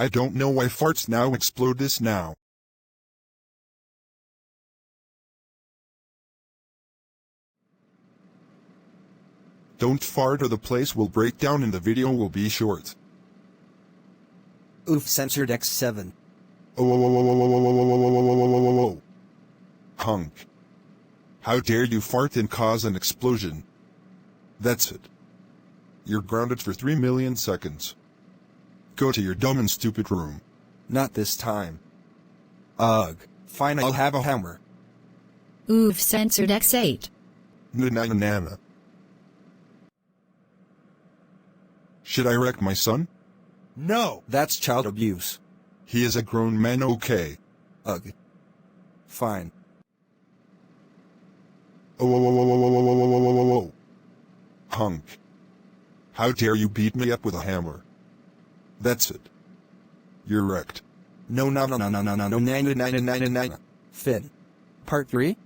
I don't know why farts now explode this now. Don't fart or the place will break down and the video will be short. Oof, censored X7. Oh. Hunk. How dare you fart and cause an explosion? That's it. You're grounded for 3 million seconds. Go to your dumb and stupid room. Not this time. Ugh. Fine, I'll have a hammer. Oof, censored X8. Na-na-na-na. Should I wreck my son? No! That's child abuse. He is a grown man, okay? Ugh. Fine. Oh. Hunk. How dare you beat me up with a hammer? That's it. You're wrecked. No. Finn. Part 3?